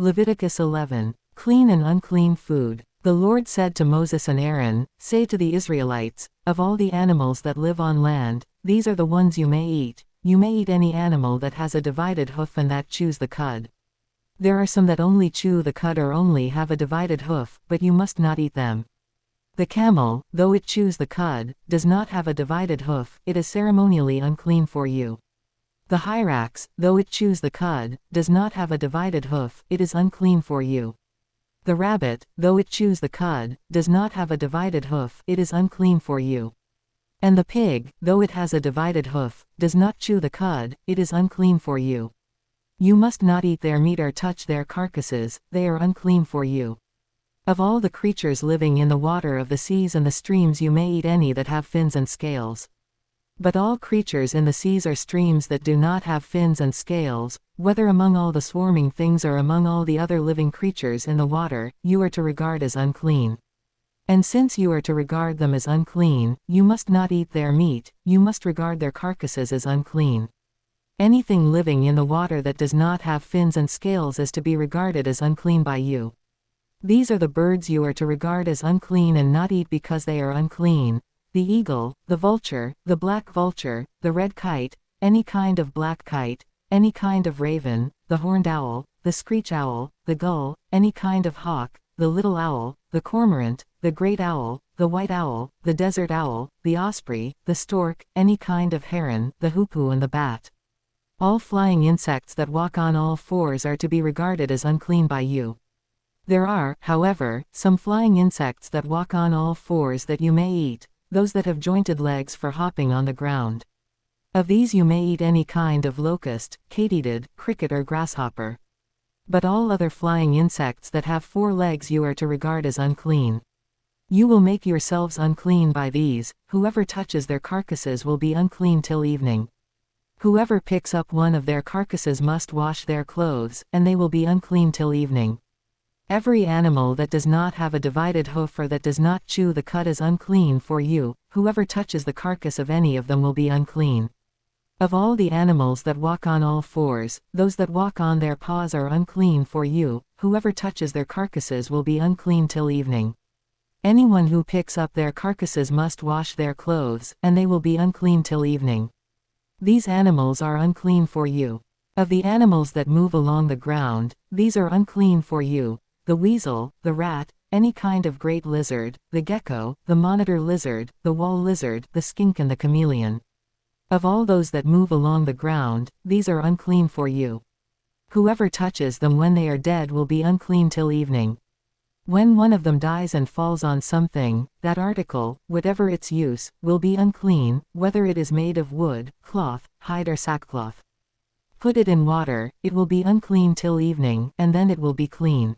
Leviticus 11. Clean and unclean food. The Lord said to Moses and Aaron, "Say to the Israelites, of all the animals that live on land, these are the ones you may eat. You may eat any animal that has a divided hoof and that chews the cud. There are some that only chew the cud or only have a divided hoof, but you must not eat them. The camel, though it chews the cud, does not have a divided hoof, it is ceremonially unclean for you. The hyrax, though it chews the cud, does not have a divided hoof, it is unclean for you. The rabbit, though it chews the cud, does not have a divided hoof, it is unclean for you. And the pig, though it has a divided hoof, does not chew the cud, it is unclean for you. You must not eat their meat or touch their carcasses, they are unclean for you. Of all the creatures living in the water of the seas and the streams you may eat any that have fins and scales. But all creatures in the seas or streams that do not have fins and scales, whether among all the swarming things or among all the other living creatures in the water, you are to regard as unclean. And since you are to regard them as unclean, you must not eat their meat, you must regard their carcasses as unclean. Anything living in the water that does not have fins and scales is to be regarded as unclean by you. These are the birds you are to regard as unclean and not eat because they are unclean: the eagle, the vulture, the black vulture, the red kite, any kind of black kite, any kind of raven, the horned owl, the screech owl, the gull, any kind of hawk, the little owl, the cormorant, the great owl, the white owl, the desert owl, the osprey, the stork, any kind of heron, the hoopoe and the bat. All flying insects that walk on all fours are to be regarded as unclean by you. There are, however, some flying insects that walk on all fours that you may eat, those that have jointed legs for hopping on the ground. Of these you may eat any kind of locust, katydid, cricket or grasshopper. But all other flying insects that have 4 legs you are to regard as unclean. You will make yourselves unclean by these, whoever touches their carcasses will be unclean till evening. Whoever picks up one of their carcasses must wash their clothes, and they will be unclean till evening. Every animal that does not have a divided hoof or that does not chew the cud is unclean for you, whoever touches the carcass of any of them will be unclean. Of all the animals that walk on all fours, those that walk on their paws are unclean for you, whoever touches their carcasses will be unclean till evening. Anyone who picks up their carcasses must wash their clothes, and they will be unclean till evening. These animals are unclean for you. Of the animals that move along the ground, these are unclean for you: the weasel, the rat, any kind of great lizard, the gecko, the monitor lizard, the wall lizard, the skink and the chameleon. Of all those that move along the ground, these are unclean for you. Whoever touches them when they are dead will be unclean till evening. When one of them dies and falls on something, that article, whatever its use, will be unclean, whether it is made of wood, cloth, hide or sackcloth. Put it in water, it will be unclean till evening, and then it will be clean.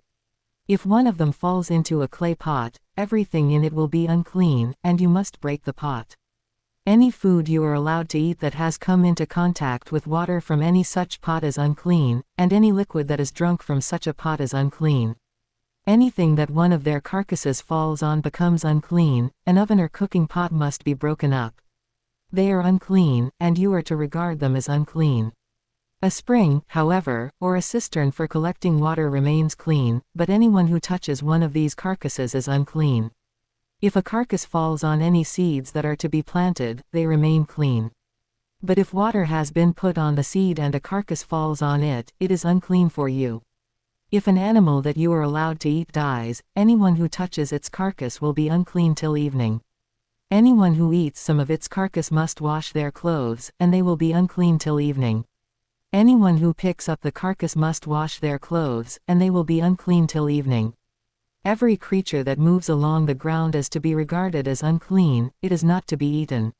If one of them falls into a clay pot, everything in it will be unclean, and you must break the pot. Any food you are allowed to eat that has come into contact with water from any such pot is unclean, and any liquid that is drunk from such a pot is unclean. Anything that one of their carcasses falls on becomes unclean. An oven or cooking pot must be broken up. They are unclean, and you are to regard them as unclean. A spring, however, or a cistern for collecting water remains clean, but anyone who touches one of these carcasses is unclean. If a carcass falls on any seeds that are to be planted, they remain clean. But if water has been put on the seed and a carcass falls on it, it is unclean for you. If an animal that you are allowed to eat dies, anyone who touches its carcass will be unclean till evening. Anyone who eats some of its carcass must wash their clothes, and they will be unclean till evening. Anyone who picks up the carcass must wash their clothes, and they will be unclean till evening. Every creature that moves along the ground is to be regarded as unclean, it is not to be eaten.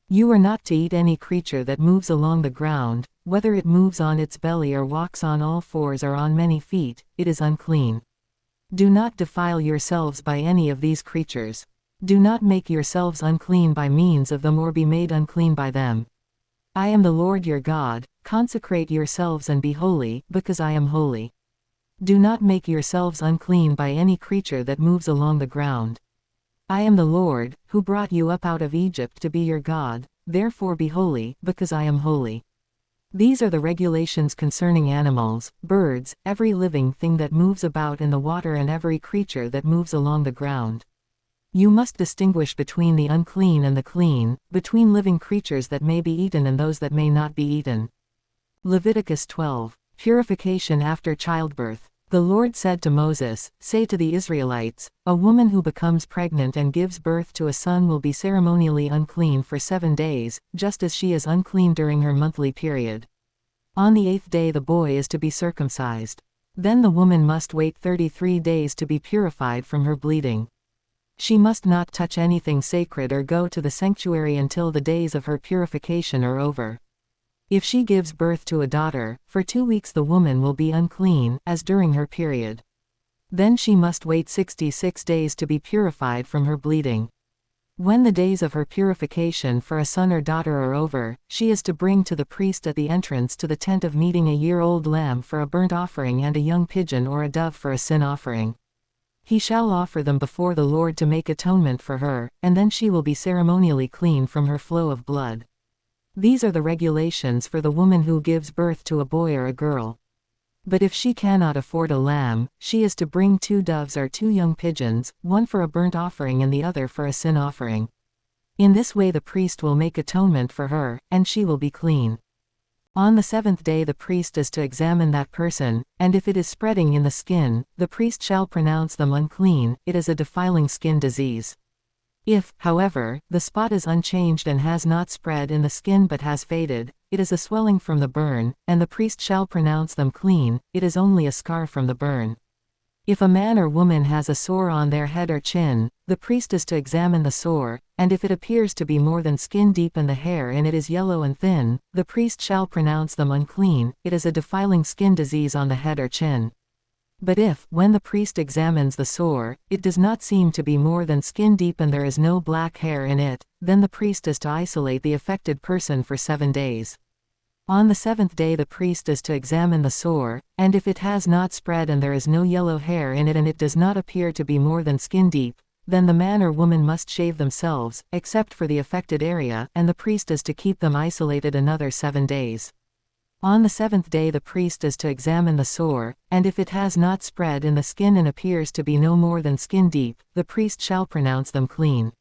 You are not to eat any creature that moves along the ground, whether it moves on its belly or walks on all fours or on many feet, it is unclean. Do not defile yourselves by any of these creatures. Do not make yourselves unclean by means of them or be made unclean by them. I am the Lord your God. Consecrate yourselves and be holy, because I am holy. Do not make yourselves unclean by any creature that moves along the ground. I am the Lord, who brought you up out of Egypt to be your God, therefore be holy, because I am holy. These are the regulations concerning animals, birds, every living thing that moves about in the water and every creature that moves along the ground. You must distinguish between the unclean and the clean, between living creatures that may be eaten and those that may not be eaten. Leviticus 12. Purification after childbirth. The Lord said to Moses, "Say to the Israelites, a woman who becomes pregnant and gives birth to a son will be ceremonially unclean for 7 days, just as she is unclean during her monthly period. On the 8th day the boy is to be circumcised. Then the woman must wait 33 days to be purified from her bleeding. She must not touch anything sacred or go to the sanctuary until the days of her purification are over. If she gives birth to a daughter, for 2 weeks the woman will be unclean, as during her period. Then she must wait 66 days to be purified from her bleeding. When the days of her purification for a son or daughter are over, she is to bring to the priest at the entrance to the tent of meeting a year-old lamb for a burnt offering and a young pigeon or a dove for a sin offering. He shall offer them before the Lord to make atonement for her, and then she will be ceremonially clean from her flow of blood. These are the regulations for the woman who gives birth to a boy or a girl. But if she cannot afford a lamb, she is to bring 2 doves or 2 young pigeons, one for a burnt offering and the other for a sin offering. In this way the priest will make atonement for her, and she will be clean. On the 7th day the priest is to examine that person, and if it is spreading in the skin, the priest shall pronounce them unclean. It is a defiling skin disease. If, however, the spot is unchanged and has not spread in the skin but has faded, it is a swelling from the burn, and the priest shall pronounce them clean. It is only a scar from the burn. If a man or woman has a sore on their head or chin, the priest is to examine the sore, and if it appears to be more than skin deep and the hair in it is yellow and thin, the priest shall pronounce them unclean. It is a defiling skin disease on the head or chin. But if, when the priest examines the sore, it does not seem to be more than skin deep and there is no black hair in it, then the priest is to isolate the affected person for 7 days. On the 7th day the priest is to examine the sore, and if it has not spread and there is no yellow hair in it and it does not appear to be more than skin deep, then the man or woman must shave themselves, except for the affected area, and the priest is to keep them isolated another 7 days. On the 7th day the priest is to examine the sore, and if it has not spread in the skin and appears to be no more than skin deep, the priest shall pronounce them clean.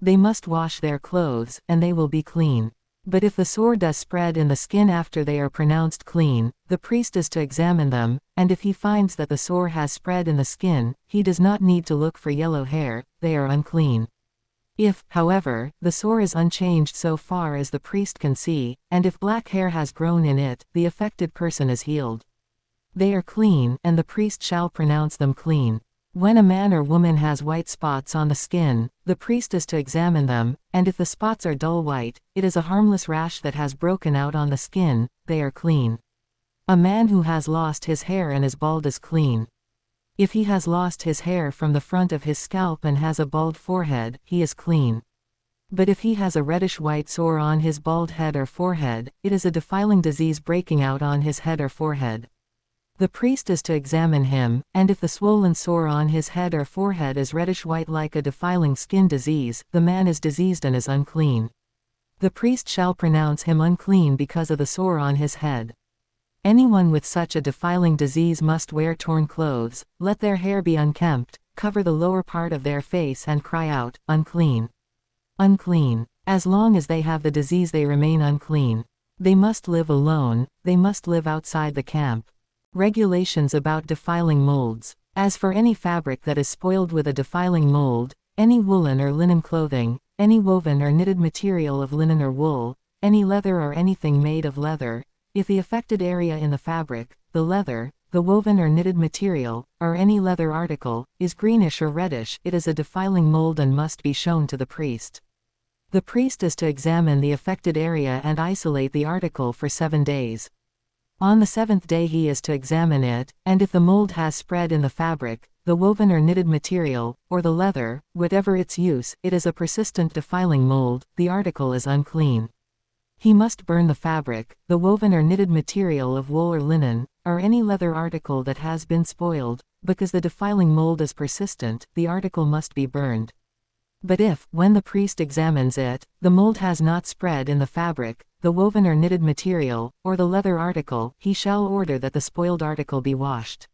They must wash their clothes, and they will be clean. But if the sore does spread in the skin after they are pronounced clean, the priest is to examine them, and if he finds that the sore has spread in the skin, he does not need to look for yellow hair. They are unclean. If, however, the sore is unchanged so far as the priest can see, and if black hair has grown in it, the affected person is healed. They are clean, and the priest shall pronounce them clean. When a man or woman has white spots on the skin, the priest is to examine them, and if the spots are dull white, it is a harmless rash that has broken out on the skin. They are clean. A man who has lost his hair and is bald is clean. If he has lost his hair from the front of his scalp and has a bald forehead, he is clean. But if he has a reddish-white sore on his bald head or forehead, it is a defiling disease breaking out on his head or forehead. The priest is to examine him, and if the swollen sore on his head or forehead is reddish-white like a defiling skin disease, the man is diseased and is unclean. The priest shall pronounce him unclean because of the sore on his head. Anyone with such a defiling disease must wear torn clothes, let their hair be unkempt, cover the lower part of their face and cry out, "Unclean! Unclean!" As long as they have the disease they remain unclean. They must live alone, they must live outside the camp. Regulations about defiling molds. As for any fabric that is spoiled with a defiling mold, any woolen or linen clothing, any woven or knitted material of linen or wool, any leather or anything made of leather, if the affected area in the fabric, the leather, the woven or knitted material, or any leather article, is greenish or reddish, it is a defiling mold and must be shown to the priest. The priest is to examine the affected area and isolate the article for 7 days. On the 7th day he is to examine it, and if the mold has spread in the fabric, the woven or knitted material, or the leather, whatever its use, it is a persistent defiling mold, the article is unclean. He must burn the fabric, the woven or knitted material of wool or linen, or any leather article that has been spoiled. Because the defiling mold is persistent, the article must be burned. But if, when the priest examines it, the mold has not spread in the fabric, the woven or knitted material, or the leather article, he shall order that the spoiled article be washed.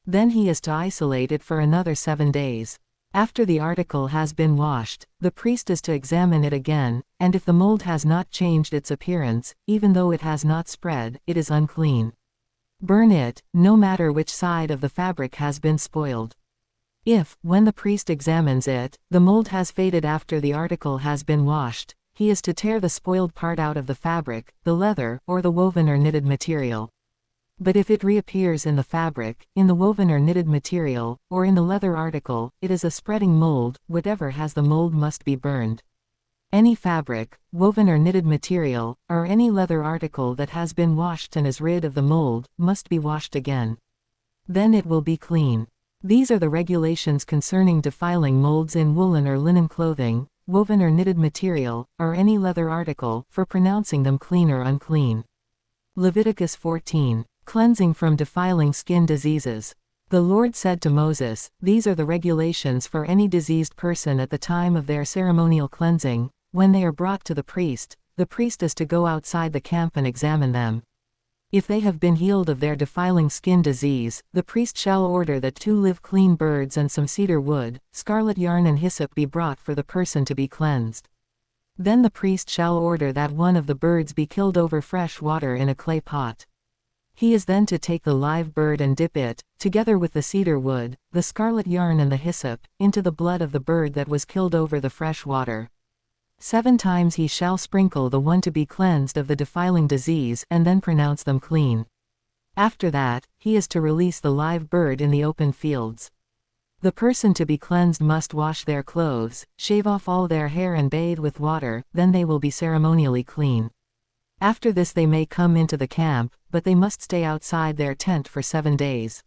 Then he is to isolate it for another 7 days. After the article has been washed, the priest is to examine it again, and if the mold has not changed its appearance, even though it has not spread, it is unclean. Burn it, no matter which side of the fabric has been spoiled. If, when the priest examines it, the mold has faded after the article has been washed, he is to tear the spoiled part out of the fabric, the leather, or the woven or knitted material. But if it reappears in the fabric, in the woven or knitted material, or in the leather article, it is a spreading mold. Whatever has the mold must be burned. Any fabric, woven or knitted material, or any leather article that has been washed and is rid of the mold, must be washed again. Then it will be clean. These are the regulations concerning defiling molds in woolen or linen clothing, woven or knitted material, or any leather article, for pronouncing them clean or unclean. Leviticus 14. Cleansing from defiling skin diseases. The Lord said to Moses, "These are the regulations for any diseased person at the time of their ceremonial cleansing. When they are brought to the priest is to go outside the camp and examine them. If they have been healed of their defiling skin disease, the priest shall order that 2 live clean birds and some cedar wood, scarlet yarn and hyssop be brought for the person to be cleansed. Then the priest shall order that one of the birds be killed over fresh water in a clay pot. He is then to take the live bird and dip it, together with the cedar wood, the scarlet yarn and the hyssop, into the blood of the bird that was killed over the fresh water. 7 times he shall sprinkle the one to be cleansed of the defiling disease and then pronounce them clean. After that, he is to release the live bird in the open fields. The person to be cleansed must wash their clothes, shave off all their hair and bathe with water, then they will be ceremonially clean. After this they may come into the camp, but they must stay outside their tent for 7 days.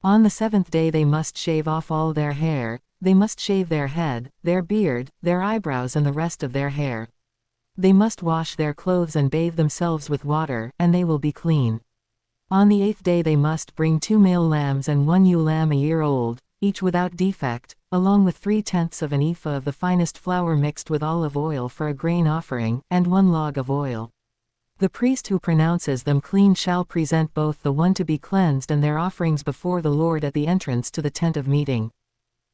On the 7th day they must shave off all their hair, they must shave their head, their beard, their eyebrows and the rest of their hair. They must wash their clothes and bathe themselves with water, and they will be clean. On the 8th day they must bring 2 male lambs and 1 ewe lamb a year old, each without defect, along with 3/10 of an ephah of the finest flour mixed with olive oil for a grain offering, and 1 log of oil. The priest who pronounces them clean shall present both the one to be cleansed and their offerings before the Lord at the entrance to the tent of meeting.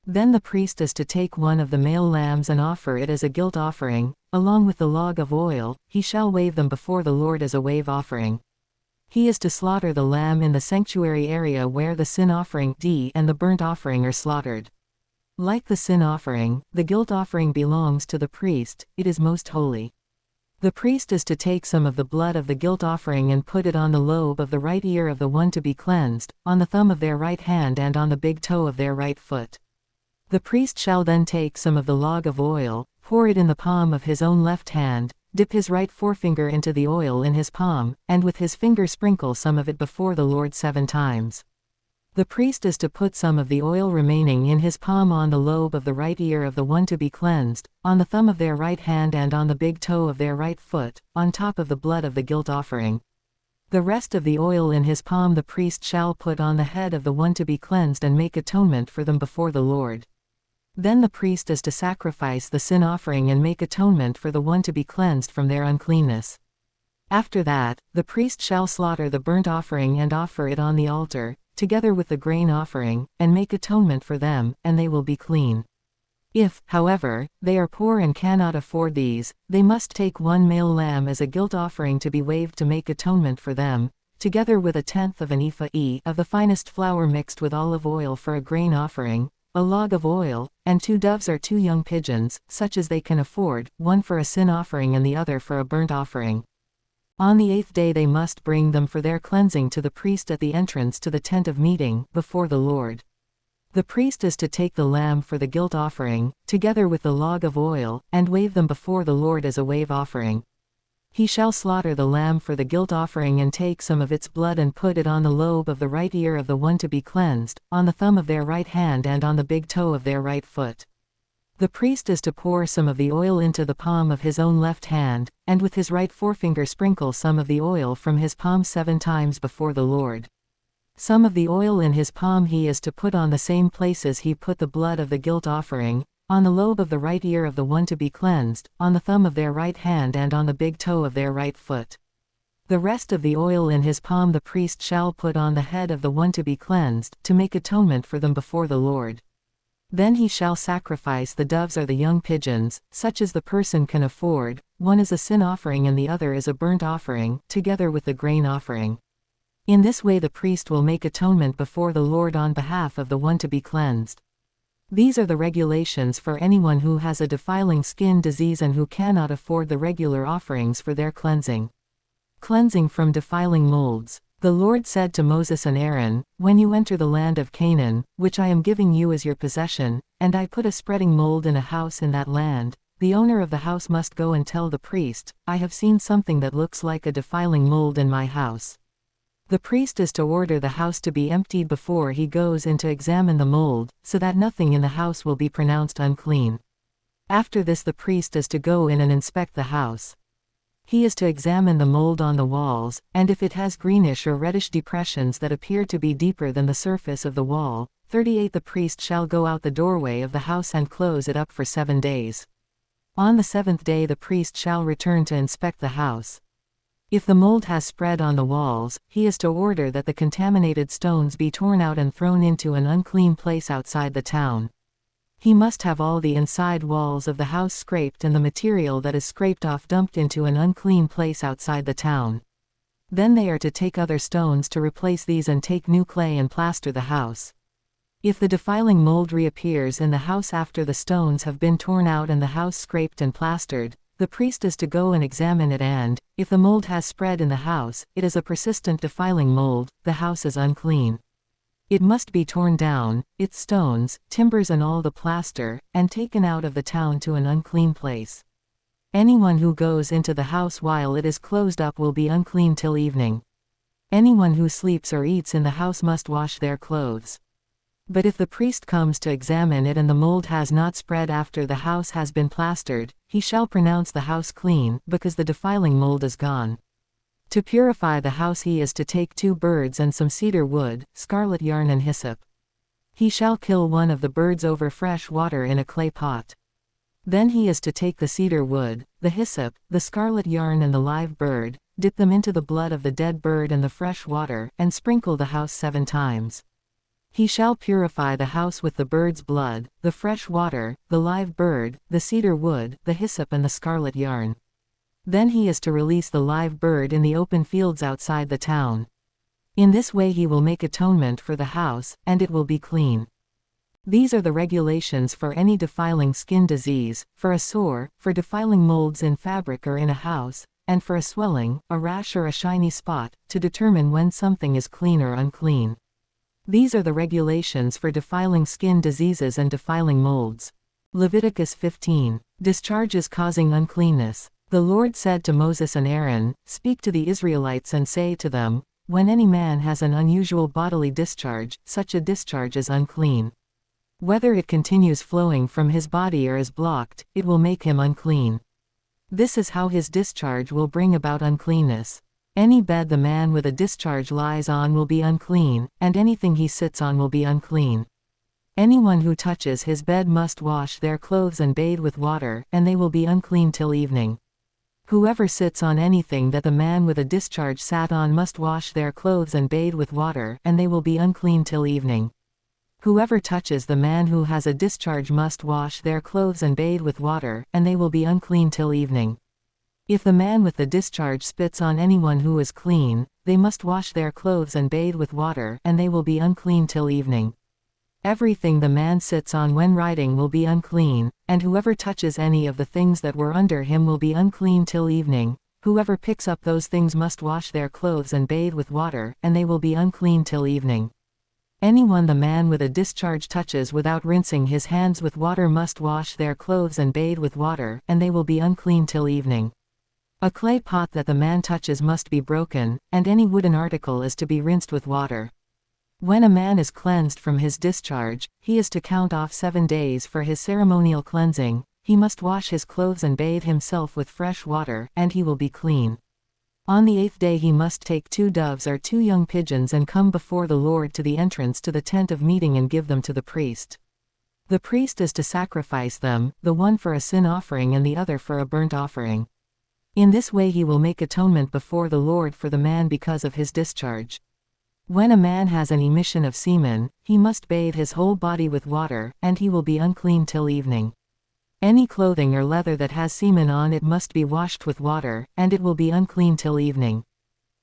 Then the priest is to take one of the male lambs and offer it as a guilt offering, along with the log of oil. He shall wave them before the Lord as a wave offering. He is to slaughter the lamb in the sanctuary area where the sin offering and the burnt offering are slaughtered. Like the sin offering, the guilt offering belongs to the priest, it is most holy. The priest is to take some of the blood of the guilt offering and put it on the lobe of the right ear of the one to be cleansed, on the thumb of their right hand and on the big toe of their right foot. The priest shall then take some of the log of oil, pour it in the palm of his own left hand, dip his right forefinger into the oil in his palm, and with his finger sprinkle some of it before the Lord 7 times. The priest is to put some of the oil remaining in his palm on the lobe of the right ear of the one to be cleansed, on the thumb of their right hand and on the big toe of their right foot, on top of the blood of the guilt offering. The rest of the oil in his palm the priest shall put on the head of the one to be cleansed and make atonement for them before the Lord. Then the priest is to sacrifice the sin offering and make atonement for the one to be cleansed from their uncleanness. After that, the priest shall slaughter the burnt offering and offer it on the altar, together with the grain offering, and make atonement for them, and they will be clean. If, however, they are poor and cannot afford these, they must take 1 male lamb as a guilt offering to be waved to make atonement for them, together with 1/10 of an ephah of the finest flour mixed with olive oil for a grain offering, a log of oil, and 2 doves or 2 young pigeons, such as they can afford, one for a sin offering and the other for a burnt offering. On the 8th day they must bring them for their cleansing to the priest at the entrance to the tent of meeting, before the Lord. The priest is to take the lamb for the guilt offering, together with the log of oil, and wave them before the Lord as a wave offering. He shall slaughter the lamb for the guilt offering and take some of its blood and put it on the lobe of the right ear of the one to be cleansed, on the thumb of their right hand and on the big toe of their right foot. The priest is to pour some of the oil into the palm of his own left hand, and with his right forefinger sprinkle some of the oil from his palm 7 times before the Lord. Some of the oil in his palm he is to put on the same places he put the blood of the guilt offering, on the lobe of the right ear of the one to be cleansed, on the thumb of their right hand and on the big toe of their right foot. The rest of the oil in his palm the priest shall put on the head of the one to be cleansed, to make atonement for them before the Lord. Then he shall sacrifice the doves or the young pigeons, such as the person can afford, one is a sin offering and the other is a burnt offering, together with the grain offering. In this way the priest will make atonement before the Lord on behalf of the one to be cleansed. These are the regulations for anyone who has a defiling skin disease and who cannot afford the regular offerings for their cleansing. Cleansing from defiling molds. The Lord said to Moses and Aaron, when you enter the land of Canaan, which I am giving you as your possession, and I put a spreading mold in a house in that land, the owner of the house must go and tell the priest, I have seen something that looks like a defiling mold in my house. The priest is to order the house to be emptied before he goes in to examine the mold, so that nothing in the house will be pronounced unclean. After this the priest is to go in and inspect the house. He is to examine the mold on the walls, and if it has greenish or reddish depressions that appear to be deeper than the surface of the wall, 38 the priest shall go out the doorway of the house and close it up for 7 days. On the 7th day the priest shall return to inspect the house. If the mold has spread on the walls, he is to order that the contaminated stones be torn out and thrown into an unclean place outside the town. He must have all the inside walls of the house scraped and the material that is scraped off dumped into an unclean place outside the town. Then they are to take other stones to replace these and take new clay and plaster the house. If the defiling mold reappears in the house after the stones have been torn out and the house scraped and plastered, the priest is to go and examine it and, if the mold has spread in the house, it is a persistent defiling mold, the house is unclean. It must be torn down, its stones, timbers and all the plaster, and taken out of the town to an unclean place. Anyone who goes into the house while it is closed up will be unclean till evening. Anyone who sleeps or eats in the house must wash their clothes. But if the priest comes to examine it and the mold has not spread after the house has been plastered, he shall pronounce the house clean, because the defiling mold is gone. To purify the house he is to take 2 birds and some cedar wood, scarlet yarn and hyssop. He shall kill one of the birds over fresh water in a clay pot. Then he is to take the cedar wood, the hyssop, the scarlet yarn and the live bird, dip them into the blood of the dead bird and the fresh water, and sprinkle the house 7 times. He shall purify the house with the bird's blood, the fresh water, the live bird, the cedar wood, the hyssop and the scarlet yarn. Then he is to release the live bird in the open fields outside the town. In this way he will make atonement for the house, and it will be clean. These are the regulations for any defiling skin disease, for a sore, for defiling molds in fabric or in a house, and for a swelling, a rash or a shiny spot, to determine when something is clean or unclean. These are the regulations for defiling skin diseases and defiling molds. Leviticus 15. Discharges causing uncleanness. The Lord said to Moses and Aaron, Speak to the Israelites and say to them, When any man has an unusual bodily discharge, such a discharge is unclean. Whether it continues flowing from his body or is blocked, it will make him unclean. This is how his discharge will bring about uncleanness. Any bed the man with a discharge lies on will be unclean, and anything he sits on will be unclean. Anyone who touches his bed must wash their clothes and bathe with water, and they will be unclean till evening. Whoever sits on anything that the man with a discharge sat on must wash their clothes and bathe with water, and they will be unclean till evening. Whoever touches the man who has a discharge must wash their clothes and bathe with water, and they will be unclean till evening. If the man with the discharge spits on anyone who is clean, they must wash their clothes and bathe with water, and they will be unclean till evening. Everything the man sits on when riding will be unclean, and whoever touches any of the things that were under him will be unclean till evening. Whoever picks up those things must wash their clothes and bathe with water, and they will be unclean till evening. Anyone the man with a discharge touches without rinsing his hands with water must wash their clothes and bathe with water, and they will be unclean till evening. A clay pot that the man touches must be broken, and any wooden article is to be rinsed with water. When a man is cleansed from his discharge, he is to count off 7 days for his ceremonial cleansing. He must wash his clothes and bathe himself with fresh water, and he will be clean. On the 8th day he must take 2 doves or 2 young pigeons and come before the Lord to the entrance to the tent of meeting and give them to the priest. The priest is to sacrifice them, the one for a sin offering and the other for a burnt offering. In this way he will make atonement before the Lord for the man because of his discharge. When a man has an emission of semen, he must bathe his whole body with water, and he will be unclean till evening. Any clothing or leather that has semen on it must be washed with water, and it will be unclean till evening.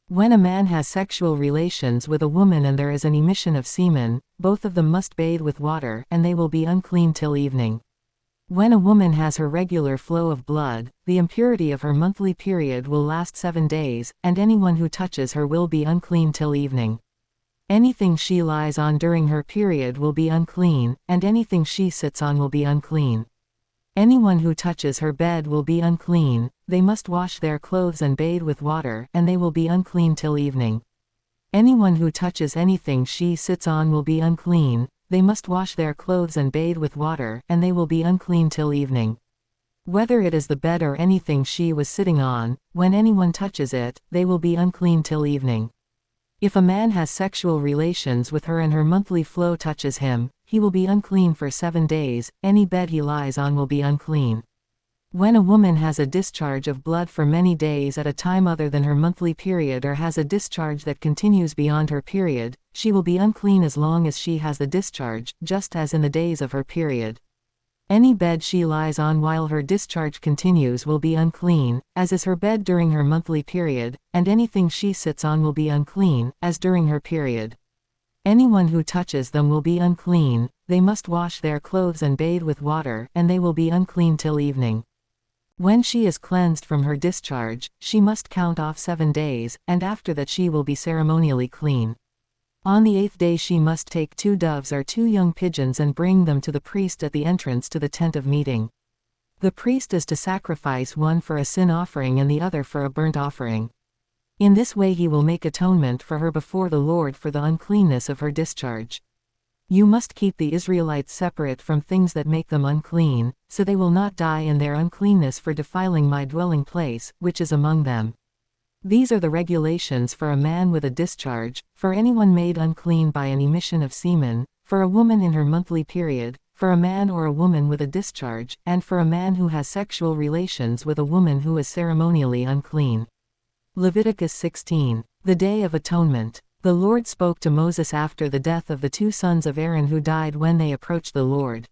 When a man has sexual relations with a woman and there is an emission of semen, both of them must bathe with water, and they will be unclean till evening. When a woman has her regular flow of blood, the impurity of her monthly period will last 7 days, and anyone who touches her will be unclean till evening. Anything she lies on during her period will be unclean, and anything she sits on will be unclean. Anyone who touches her bed will be unclean. They must wash their clothes and bathe with water, and they will be unclean till evening. Anyone who touches anything she sits on will be unclean. They must wash their clothes and bathe with water, and they will be unclean till evening. Whether it is the bed or anything she was sitting on, when anyone touches it, they will be unclean till evening. If a man has sexual relations with her and her monthly flow touches him, he will be unclean for 7 days. Any bed he lies on will be unclean. When a woman has a discharge of blood for many days at a time other than her monthly period or has a discharge that continues beyond her period, she will be unclean as long as she has the discharge, just as in the days of her period. Any bed she lies on while her discharge continues will be unclean, as is her bed during her monthly period, and anything she sits on will be unclean, as during her period. Anyone who touches them will be unclean. They must wash their clothes and bathe with water, and they will be unclean till evening. When she is cleansed from her discharge, she must count off 7 days, and after that she will be ceremonially clean. On the 8th day she must take 2 doves or 2 young pigeons and bring them to the priest at the entrance to the tent of meeting. The priest is to sacrifice one for a sin offering and the other for a burnt offering. In this way he will make atonement for her before the Lord for the uncleanness of her discharge. You must keep the Israelites separate from things that make them unclean, so they will not die in their uncleanness for defiling my dwelling place, which is among them. These are the regulations for a man with a discharge, for anyone made unclean by an emission of semen, for a woman in her monthly period, for a man or a woman with a discharge, and for a man who has sexual relations with a woman who is ceremonially unclean. Leviticus 16. The Day of Atonement. The Lord spoke to Moses after the death of the 2 sons of Aaron who died when they approached the Lord.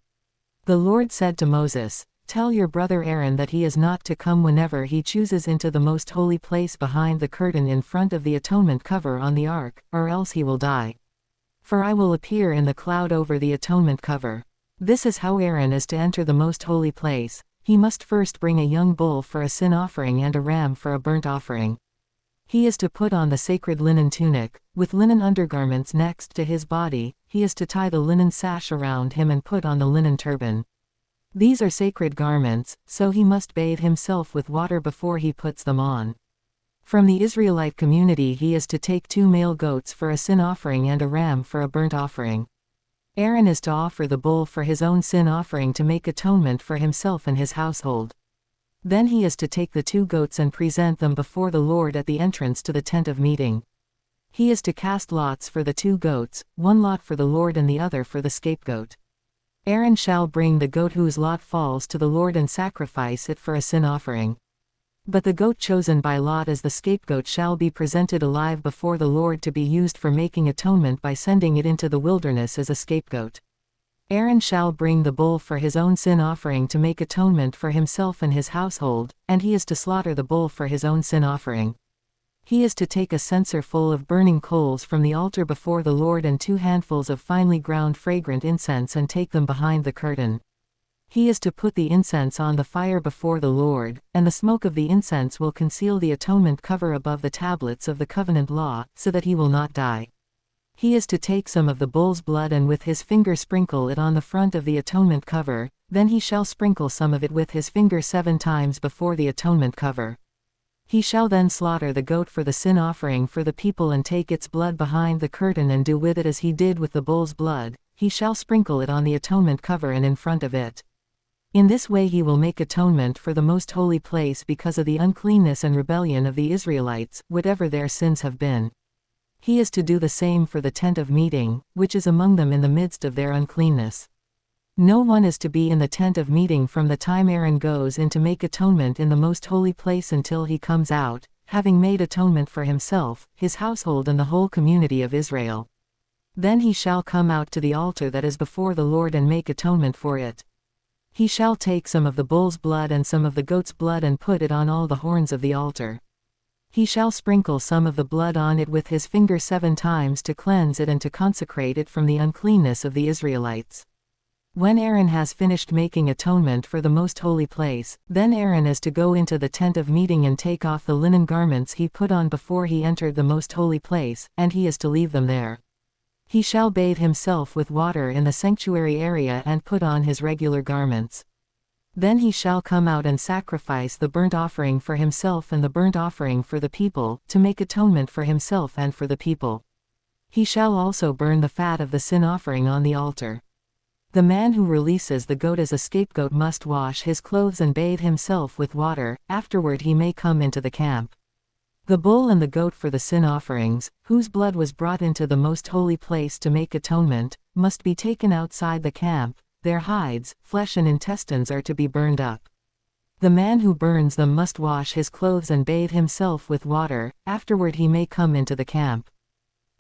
The Lord said to Moses, "Tell your brother Aaron that he is not to come whenever he chooses into the most holy place behind the curtain in front of the atonement cover on the ark, or else he will die. For I will appear in the cloud over the atonement cover." This is how Aaron is to enter the most holy place. He must first bring a young bull for a sin offering and a ram for a burnt offering. He is to put on the sacred linen tunic, with linen undergarments next to his body. He is to tie the linen sash around him and put on the linen turban. These are sacred garments, so he must bathe himself with water before he puts them on. From the Israelite community he is to take 2 male goats for a sin offering and a ram for a burnt offering. Aaron is to offer the bull for his own sin offering to make atonement for himself and his household. Then he is to take the 2 goats and present them before the Lord at the entrance to the tent of meeting. He is to cast lots for the 2 goats, 1 lot for the Lord and the other for the scapegoat. Aaron shall bring the goat whose lot falls to the Lord and sacrifice it for a sin offering. But the goat chosen by lot as the scapegoat shall be presented alive before the Lord to be used for making atonement by sending it into the wilderness as a scapegoat. Aaron shall bring the bull for his own sin offering to make atonement for himself and his household, and he is to slaughter the bull for his own sin offering. He is to take a censer full of burning coals from the altar before the Lord and 2 handfuls of finely ground fragrant incense and take them behind the curtain. He is to put the incense on the fire before the Lord, and the smoke of the incense will conceal the atonement cover above the tablets of the covenant law, so that he will not die. He is to take some of the bull's blood and with his finger sprinkle it on the front of the atonement cover. Then he shall sprinkle some of it with his finger 7 times before the atonement cover. He shall then slaughter the goat for the sin offering for the people and take its blood behind the curtain and do with it as he did with the bull's blood. He shall sprinkle it on the atonement cover and in front of it. In this way he will make atonement for the most holy place because of the uncleanness and rebellion of the Israelites, whatever their sins have been. He is to do the same for the tent of meeting, which is among them in the midst of their uncleanness. No one is to be in the tent of meeting from the time Aaron goes in to make atonement in the most holy place until he comes out, having made atonement for himself, his household and the whole community of Israel. Then he shall come out to the altar that is before the Lord and make atonement for it. He shall take some of the bull's blood and some of the goat's blood and put it on all the horns of the altar. He shall sprinkle some of the blood on it with his finger 7 times to cleanse it and to consecrate it from the uncleanness of the Israelites. When Aaron has finished making atonement for the most holy place, then Aaron is to go into the tent of meeting and take off the linen garments he put on before he entered the most holy place, and he is to leave them there. He shall bathe himself with water in the sanctuary area and put on his regular garments. Then he shall come out and sacrifice the burnt offering for himself and the burnt offering for the people, to make atonement for himself and for the people. He shall also burn the fat of the sin offering on the altar. The man who releases the goat as a scapegoat must wash his clothes and bathe himself with water, afterward he may come into the camp. The bull and the goat for the sin offerings, whose blood was brought into the most holy place to make atonement, must be taken outside the camp. Their hides, flesh and intestines are to be burned up. The man who burns them must wash his clothes and bathe himself with water, afterward he may come into the camp.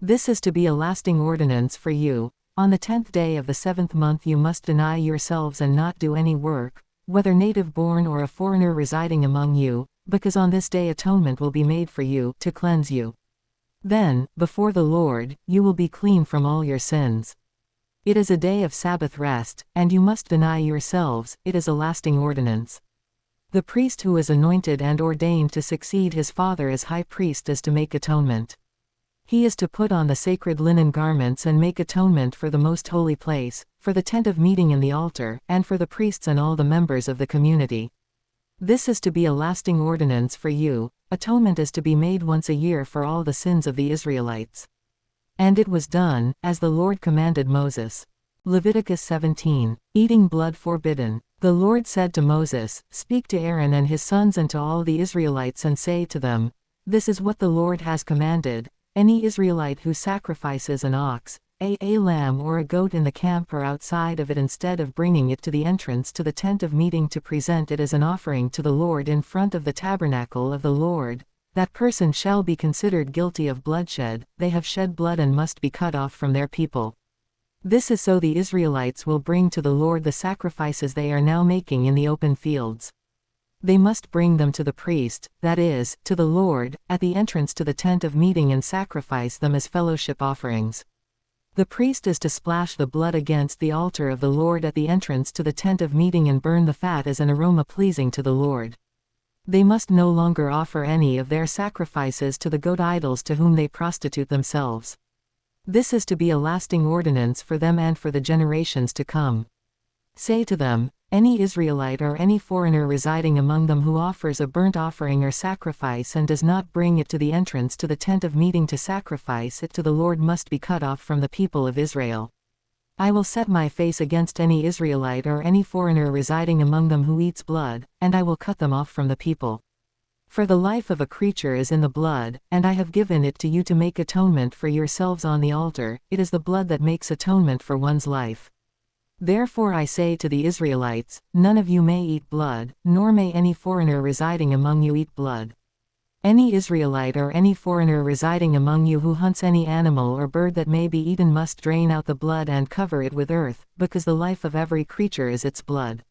This is to be a lasting ordinance for you. On the 10th day of the 7th month you must deny yourselves and not do any work, whether native born or a foreigner residing among you, because on this day atonement will be made for you, to cleanse you. Then, before the Lord, you will be clean from all your sins. It is a day of Sabbath rest, and you must deny yourselves, it is a lasting ordinance. The priest who is anointed and ordained to succeed his father as high priest is to make atonement. He is to put on the sacred linen garments and make atonement for the most holy place, for the tent of meeting and the altar, and for the priests and all the members of the community. This is to be a lasting ordinance for you. Atonement is to be made once a year for all the sins of the Israelites. And it was done, as the Lord commanded Moses. Leviticus 17. Eating blood forbidden. The Lord said to Moses, Speak to Aaron and his sons and to all the Israelites and say to them, This is what the Lord has commanded. Any Israelite who sacrifices an ox, a lamb or a goat in the camp or outside of it instead of bringing it to the entrance to the tent of meeting to present it as an offering to the Lord in front of the tabernacle of the Lord, that person shall be considered guilty of bloodshed. They have shed blood and must be cut off from their people. This is so the Israelites will bring to the Lord the sacrifices they are now making in the open fields. They must bring them to the priest, that is, to the Lord, at the entrance to the tent of meeting and sacrifice them as fellowship offerings. The priest is to splash the blood against the altar of the Lord at the entrance to the tent of meeting and burn the fat as an aroma pleasing to the Lord. They must no longer offer any of their sacrifices to the goat idols to whom they prostitute themselves. This is to be a lasting ordinance for them and for the generations to come. Say to them, Any Israelite or any foreigner residing among them who offers a burnt offering or sacrifice and does not bring it to the entrance to the tent of meeting to sacrifice it to the Lord must be cut off from the people of Israel. I will set my face against any Israelite or any foreigner residing among them who eats blood, and I will cut them off from the people. For the life of a creature is in the blood, and I have given it to you to make atonement for yourselves on the altar. It is the blood that makes atonement for one's life. Therefore I say to the Israelites, None of you may eat blood, nor may any foreigner residing among you eat blood. Any Israelite or any foreigner residing among you who hunts any animal or bird that may be eaten must drain out the blood and cover it with earth, because the life of every creature is its blood.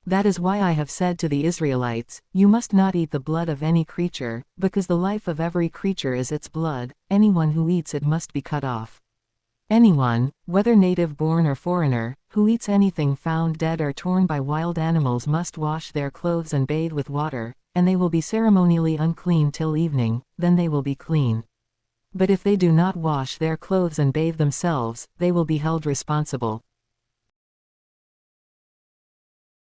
That is why I have said to the Israelites, You must not eat the blood of any creature, because the life of every creature is its blood. Anyone who eats it must be cut off. Anyone, whether native born or foreigner, who eats anything found dead or torn by wild animals must wash their clothes and bathe with water, and they will be ceremonially unclean till evening, then they will be clean. But if they do not wash their clothes and bathe themselves, they will be held responsible.